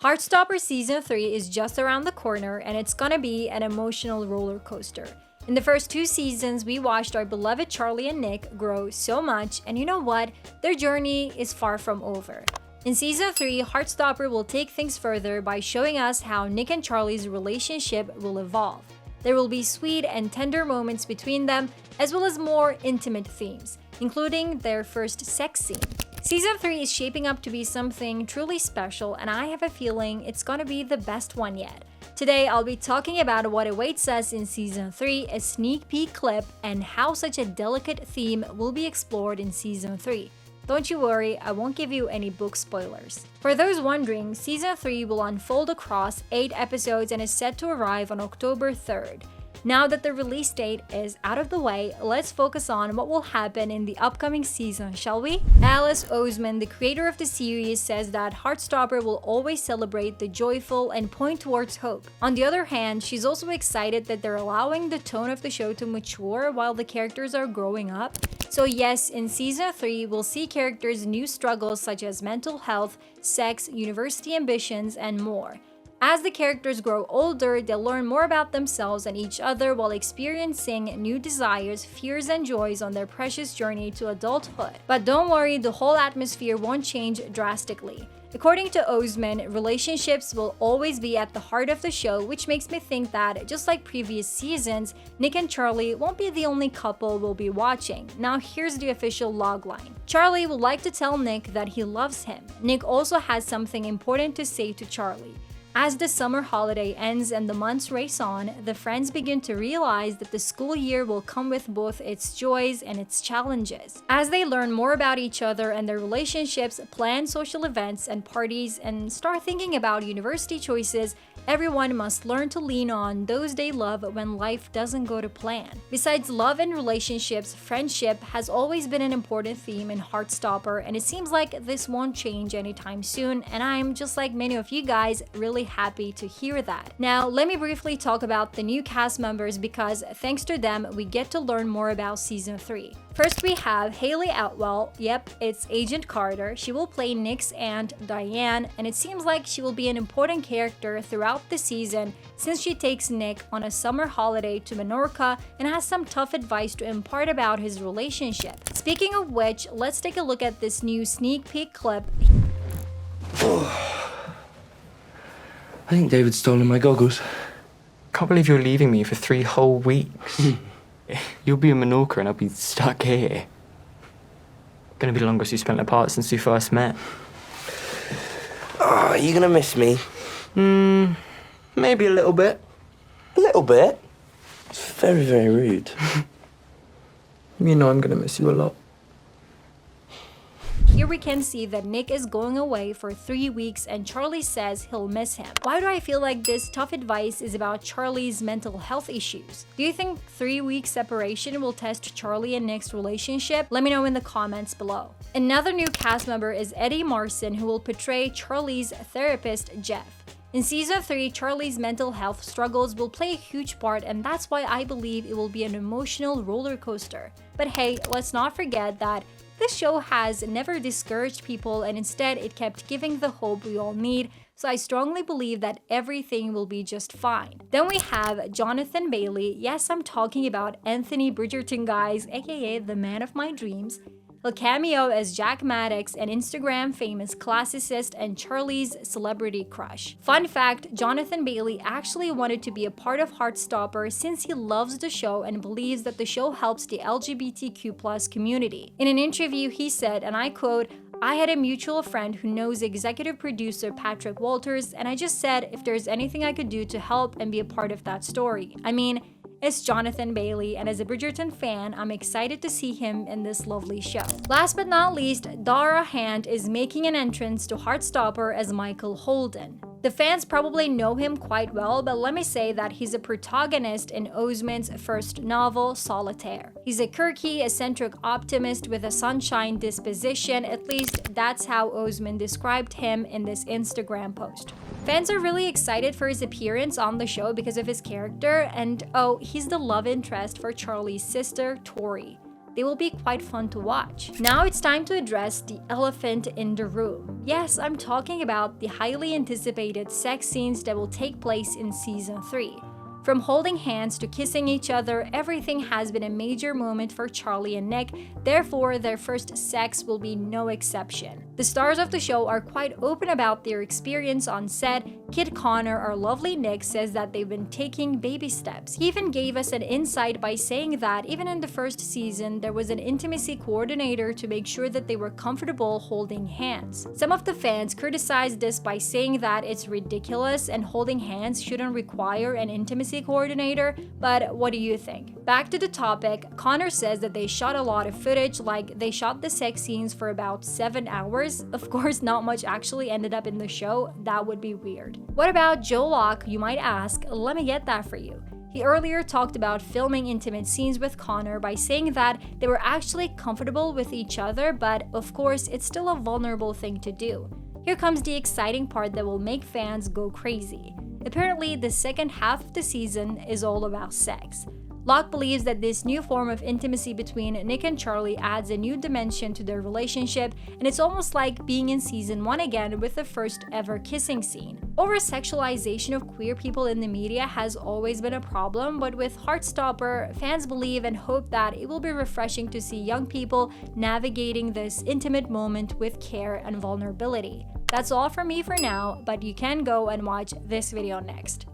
Heartstopper Season 3 is just around the corner and it's gonna be an emotional roller coaster. In the first 2 seasons, we watched our beloved Charlie and Nick grow so much, and you know what? Their journey is far from over. In Season 3, Heartstopper will take things further by showing us how Nick and Charlie's relationship will evolve. There will be sweet and tender moments between them, as well as more intimate themes, including their first sex scene. Season 3 is shaping up to be something truly special, and I have a feeling it's gonna be the best one yet. Today, I'll be talking about what awaits us in Season 3, a sneak peek clip, and how such a delicate theme will be explored in Season 3. Don't you worry, I won't give you any book spoilers. For those wondering, Season 3 will unfold across 8 episodes and is set to arrive on October 3rd. Now that the release date is out of the way, let's focus on what will happen in the upcoming season, shall we? Alice Oseman, the creator of the series, says that Heartstopper will always celebrate the joyful and point towards hope. On the other hand, she's also excited that they're allowing the tone of the show to mature while the characters are growing up. So yes, in Season 3, we'll see characters' new struggles such as mental health, sex, university ambitions, and more. As the characters grow older, they'll learn more about themselves and each other while experiencing new desires, fears, and joys on their precious journey to adulthood. But don't worry, the whole atmosphere won't change drastically. According to Oseman, relationships will always be at the heart of the show, which makes me think that, just like previous seasons, Nick and Charlie won't be the only couple we'll be watching. Now here's the official logline. Charlie would like to tell Nick that he loves him. Nick also has something important to say to Charlie. As the summer holiday ends and the months race on, the friends begin to realize that the school year will come with both its joys and its challenges. As they learn more about each other and their relationships, plan social events and parties, and start thinking about university choices, everyone must learn to lean on those they love when life doesn't go to plan. Besides love and relationships, friendship has always been an important theme in Heartstopper, and it seems like this won't change anytime soon, and I'm, just like many of you guys, really happy to hear that. Now, let me briefly talk about the new cast members because thanks to them, we get to learn more about Season 3. First, we have Hayley Atwell. Yep, it's Agent Carter. She will play Nick's aunt, Diane, and it seems like she will be an important character throughout the season since she takes Nick on a summer holiday to Menorca and has some tough advice to impart about his relationship. Speaking of which, let's take a look at this new sneak peek clip. I think David's stolen my goggles. Can't believe you're leaving me for 3 whole weeks. You'll be in Menorca and I'll be stuck here. Gonna be the longest we spent apart since we first met. Oh, are you gonna miss me? Maybe a little bit. A little bit? It's very, very rude. You know I'm gonna miss you a lot. Here we can see that Nick is going away for 3 weeks and Charlie says he'll miss him. Why do I feel like this tough advice is about Charlie's mental health issues? Do you think 3 weeks separation will test Charlie and Nick's relationship? Let me know in the comments below. Another new cast member is Eddie Marsan, who will portray Charlie's therapist, Jeff. In Season 3, Charlie's mental health struggles will play a huge part, and that's why I believe it will be an emotional roller coaster. But hey, let's not forget that this show has never discouraged people, and instead it kept giving the hope we all need, so I strongly believe that everything will be just fine. Then we have Jonathan Bailey. Yes, I'm talking about Anthony Bridgerton, guys, aka the man of my dreams. He'll cameo as Jack Maddox, an Instagram famous classicist and Charlie's celebrity crush. Fun fact, Jonathan Bailey actually wanted to be a part of Heartstopper since he loves the show and believes that the show helps the LGBTQ+ community. In an interview, he said, and I quote, "I had a mutual friend who knows executive producer Patrick Walters, and I just said if there's anything I could do to help and be a part of that story. I mean, it's Jonathan Bailey, and as a Bridgerton fan, I'm excited to see him in this lovely show." Last but not least, Dara Hand is making an entrance to Heartstopper as Michael Holden. The fans probably know him quite well, but let me say that he's a protagonist in Oseman's first novel, Solitaire. He's a quirky, eccentric optimist with a sunshine disposition, at least that's how Oseman described him in this Instagram post. Fans are really excited for his appearance on the show because of his character, and oh, he's the love interest for Charlie's sister, Tori. they will be quite fun to watch. Now it's time to address the elephant in the room. Yes, I'm talking about the highly anticipated sex scenes that will take place in season 3. From holding hands to kissing each other, everything has been a major moment for Charlie and Nick, therefore their first sex will be no exception. The stars of the show are quite open about their experience on set. Kid Connor, our lovely Nick, says that they've been taking baby steps. He even gave us an insight by saying that even in the first season, there was an intimacy coordinator to make sure that they were comfortable holding hands. Some of the fans criticized this by saying that it's ridiculous and holding hands shouldn't require an intimacy coordinator, but what do you think? Back to the topic, Connor says that they shot a lot of footage, like they shot the sex scenes for about 7 hours. Of course, not much actually ended up in the show. That would be weird. What about Joe Locke, you might ask? Let me get that for you. He earlier talked about filming intimate scenes with Connor by saying that they were actually comfortable with each other, but of course, it's still a vulnerable thing to do. Here comes the exciting part that will make fans go crazy. Apparently, the second half of the season is all about sex. Locke believes that this new form of intimacy between Nick and Charlie adds a new dimension to their relationship, and it's almost like being in season 1 again with the first ever kissing scene. Over-sexualization of queer people in the media has always been a problem, but with Heartstopper, fans believe and hope that it will be refreshing to see young people navigating this intimate moment with care and vulnerability. That's all from me for now, but you can go and watch this video next.